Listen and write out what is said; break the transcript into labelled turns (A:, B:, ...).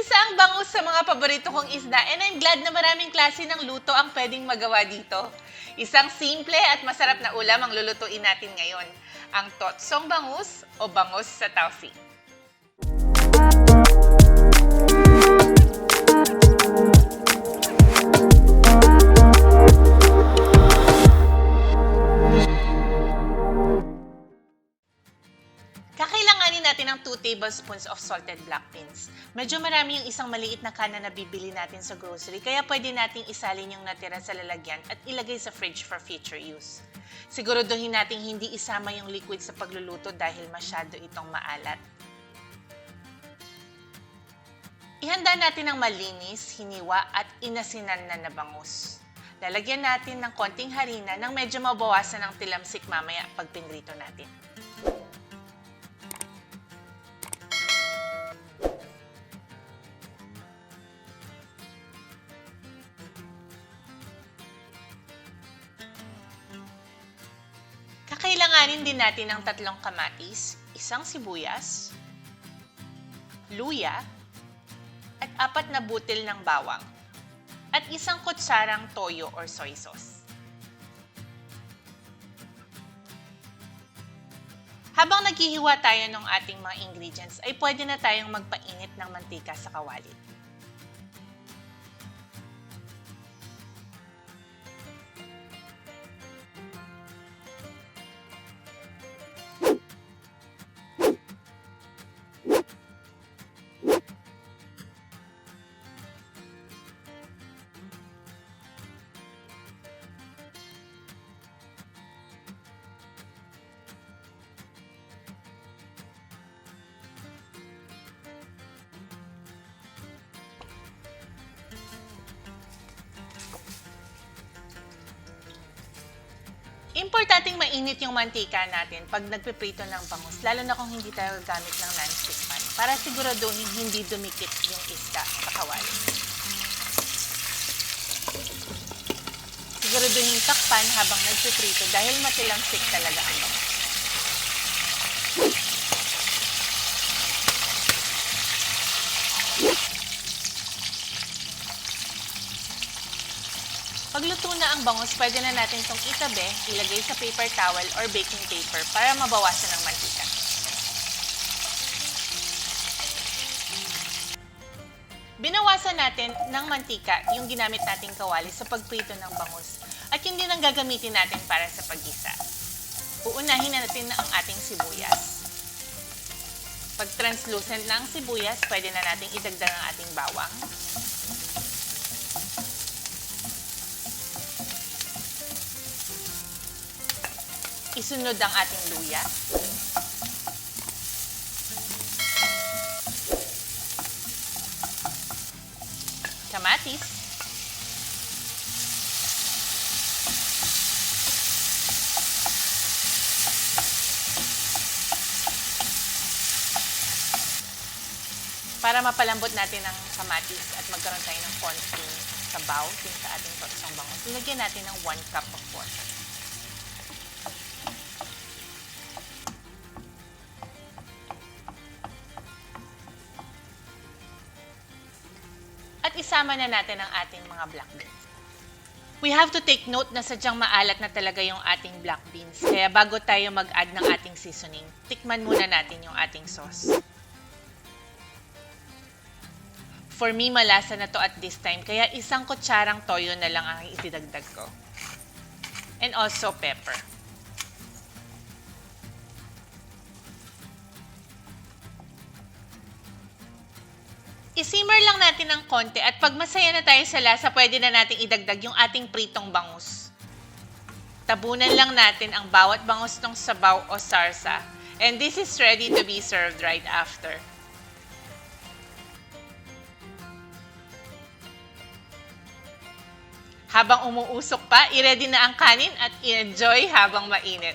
A: Isa ang bangus sa mga paborito kong isda and I'm glad na maraming klase ng luto ang pwedeng magawa dito. Isang simple at masarap na ulam ang lulutuin natin ngayon, ang totsong bangus o bangus sa tausi. Kakailanganin natin ng 2 tablespoons of salted black beans. Medyo marami yung isang maliit na kana na bibili natin sa grocery, kaya pwede nating isalin yung natira sa lalagyan at ilagay sa fridge for future use. Siguraduhin nating hindi isama yung liquid sa pagluluto dahil masyado itong maalat. Ihanda natin ng malinis, hiniwa at inasinan na bangus. Lalagyan natin ng konting harina nang medyo mabawasan ng tilamsik mamaya pag pinrito natin. Kakailanganin din natin ng 3 kamatis, 1 sibuyas, luya, at 4 na butil ng bawang, at 1 kutsarang toyo or soy sauce. Habang naghihiwa tayo ng ating mga ingredients, ay pwede na tayong magpainit ng mantika sa kawali. Importanteng mainit yung mantika natin pag nagpiprito ng bangus, lalo na kung hindi tayo gagamit ng non-stick pan, para siguraduhin hindi dumikit yung isda sa kawali. Siguraduhin takpan habang nagpiprito dahil matilamsik talaga ang bangus. Pagluto na ang bangus, pwede na natin itong itabi, ilagay sa paper towel or baking paper para mabawasan ang mantika. Binawasan natin ng mantika yung ginamit nating kawali sa pagprito ng bangus at yun din ang gagamitin natin para sa paggisa. Uunahin na natin ang ating sibuyas. Pag translucent na ang sibuyas, pwede na nating idagdag ang ating bawang. Isunod ang ating luya. Kamatis. Para mapalambot natin ang kamatis at magkaroon tayo ng konting sabaw din sa ating totsong bangus, ilagyan natin ng 1 cup of water. At isama na natin ang ating mga black beans. We have to take note na sadyang maalat na talaga yung ating black beans. Kaya bago tayo mag-add ng ating seasoning, tikman muna natin yung ating sauce. For me, malasa na to at this time, kaya 1 kutsarang toyo na lang ang itidagdag ko. And also pepper. I-simmer lang natin ng konti at pag masaya na tayo sa lasa, pwede na nating idagdag yung ating pritong bangus. Tabunan lang natin ang bawat bangus ng sabaw o sarsa. And this is ready to be served right after. Habang umuusok pa, i-ready na ang kanin at i-enjoy habang mainit.